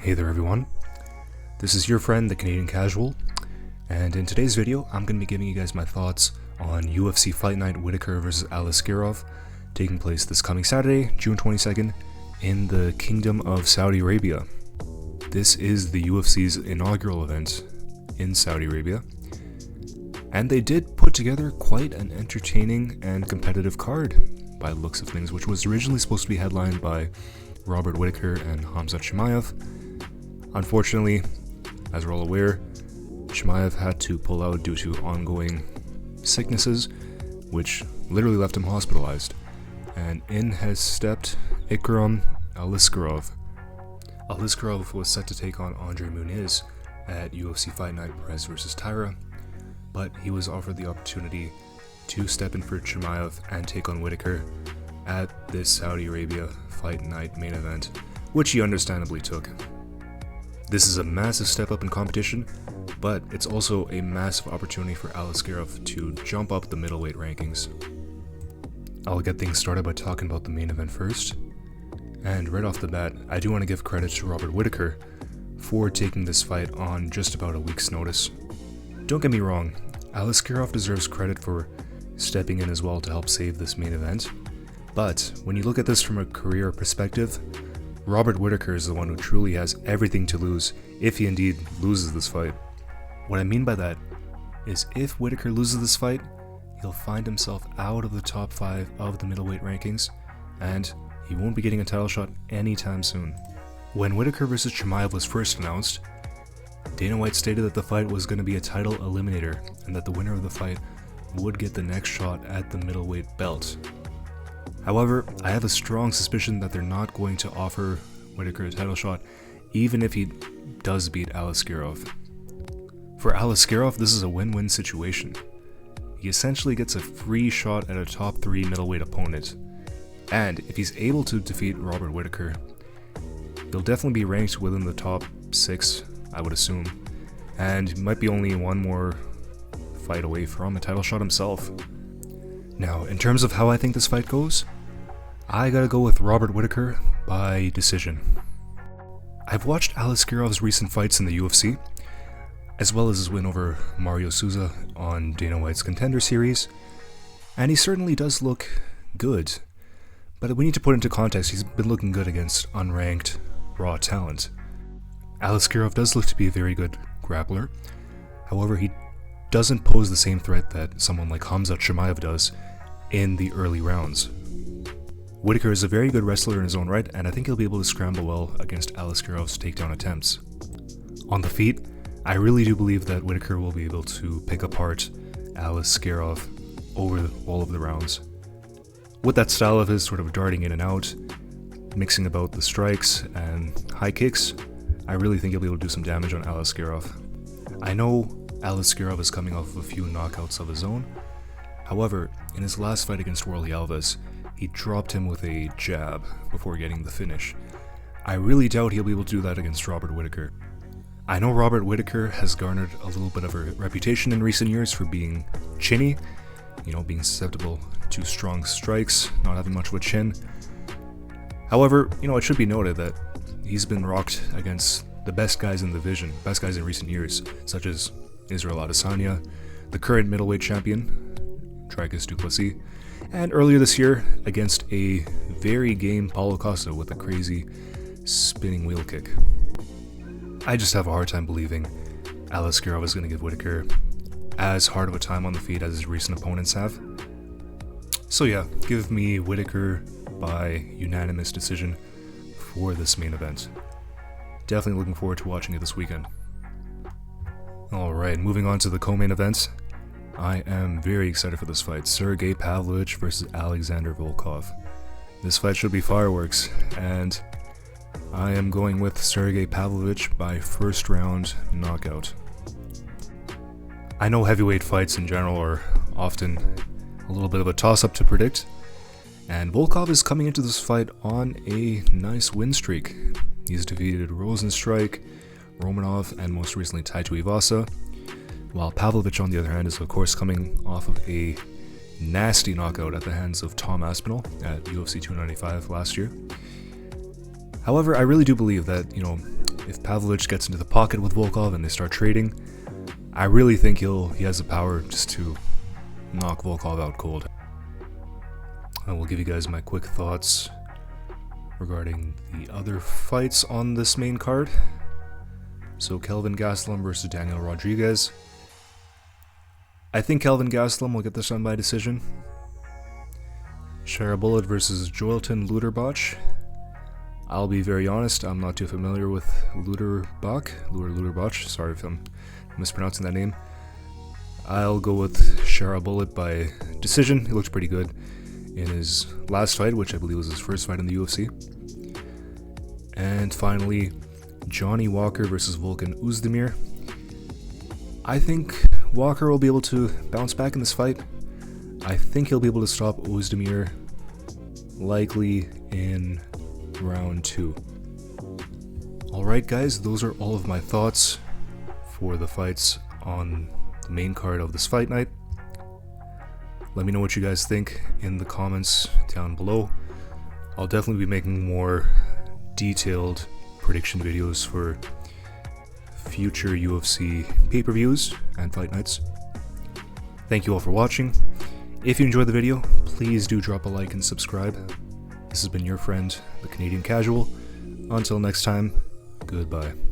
Hey there everyone, this is your friend the Canadian Casual, and in today's video I'm going to be giving you guys my thoughts on UFC Fight Night Whittaker vs Aliskerov taking place this coming Saturday, June 22nd in the Kingdom of Saudi Arabia. This is the UFC's inaugural event in Saudi Arabia, and they did put together quite an entertaining and competitive card by the looks of things, which was originally supposed to be headlined by Robert Whittaker and Khamzat Chimaev. Unfortunately, as we're all aware, Chimaev had to pull out due to ongoing sicknesses, which literally left him hospitalized, and in has stepped Ikram Aliskerov. Aliskerov was set to take on Andre Muniz at UFC Fight Night Perez vs Tyra, but he was offered the opportunity to step in for Chimaev and take on Whittaker at this Saudi Arabia Fight Night main event, which he understandably took. This is a massive step up in competition, but it's also a massive opportunity for Aliskerov to jump up the middleweight rankings. I'll get things started by talking about the main event first, and right off the bat, I do want to give credit to Robert Whittaker for taking this fight on just about a week's notice. Don't get me wrong, Aliskerov deserves credit for stepping in as well to help save this main event, but when you look at this from a career perspective, Robert Whittaker is the one who truly has everything to lose if he indeed loses this fight. What I mean by that is if Whittaker loses this fight, he'll find himself out of the top 5 of the middleweight rankings, and he won't be getting a title shot anytime soon. When Whittaker vs Chimaev was first announced, Dana White stated that the fight was going to be a title eliminator and that the winner of the fight would get the next shot at the middleweight belt. However, I have a strong suspicion that they're not going to offer Whittaker a title shot even if he does beat Aliskerov. For Aliskerov, this is a win-win situation. He essentially gets a free shot at a top 3 middleweight opponent, and if he's able to defeat Robert Whittaker, he'll definitely be ranked within the top 6, I would assume, and might be only one more fight away from a title shot himself. Now, in terms of how I think this fight goes, I gotta go with Robert Whittaker by decision. I've watched Aliskerov's recent fights in the UFC, as well as his win over Mario Souza on Dana White's Contender Series, and he certainly does look good. But we need to put into context, he's been looking good against unranked, raw talent. Aliskerov does look to be a very good grappler, however he doesn't pose the same threat that someone like Khamzat Chimaev does in the early rounds. Whittaker is a very good wrestler in his own right, and I think he'll be able to scramble well against Aliskerov's takedown attempts. On the feet, I really do believe that Whittaker will be able to pick apart Aliskerov over all of the rounds. With that style of his sort of darting in and out, mixing about the strikes and high kicks, I really think he'll be able to do some damage on Aliskerov. I know Aliskerov is coming off of a few knockouts of his own. However, in his last fight against Warlley Alves, he dropped him with a jab before getting the finish. I really doubt he'll be able to do that against Robert Whittaker. I know Robert Whittaker has garnered a little bit of a reputation in recent years for being chinny, being susceptible to strong strikes, not having much of a chin. However, it should be noted that he's been rocked against the best guys in the division, best guys in recent years, such as Israel Adesanya, the current middleweight champion, Dricus du Plessis, and earlier this year against a very game Paulo Costa with a crazy spinning wheel kick. I just have a hard time believing Aliskerov is going to give Whittaker as hard of a time on the feet as his recent opponents have. So yeah, give me Whittaker by unanimous decision for this main event. Definitely looking forward to watching it this weekend. Alright, moving on to the co-main event. I am very excited for this fight. Sergey Pavlovich versus Alexander Volkov. This fight should be fireworks, and I am going with Sergey Pavlovich by first round knockout. I know heavyweight fights in general are often a little bit of a toss-up to predict, and Volkov is coming into this fight on a nice win streak. He's defeated Rosenstrike, Romanov, and most recently Tai Tuivasa, while Pavlovich, on the other hand, is of course coming off of a nasty knockout at the hands of Tom Aspinall at UFC 295 last year. However, I really do believe that, if Pavlovich gets into the pocket with Volkov and they start trading, I really think he has the power just to knock Volkov out cold. I will give you guys my quick thoughts regarding the other fights on this main card. So Kelvin Gastelum versus Daniel Rodriguez. I think Kelvin Gastelum will get this done by decision. Shara Magomedov versus Lutterbach. I'll be very honest, I'm not too familiar with Lutterbach. Sorry if I'm mispronouncing that name. I'll go with Shara Magomedov by decision. He looks pretty good in his last fight, which I believe was his first fight in the UFC. And finally, Johnny Walker versus Oezdemir. I think Walker will be able to bounce back in this fight. I think he'll be able to stop Oezdemir likely in round 2. Alright guys, those are all of my thoughts for the fights on the main card of this fight night. Let me know what you guys think in the comments down below. I'll definitely be making more detailed prediction videos for future UFC pay-per-views and fight nights. Thank you all for watching. If you enjoyed the video, please do drop a like and subscribe. This has been your friend, the Canadian Casual. Until next time, goodbye.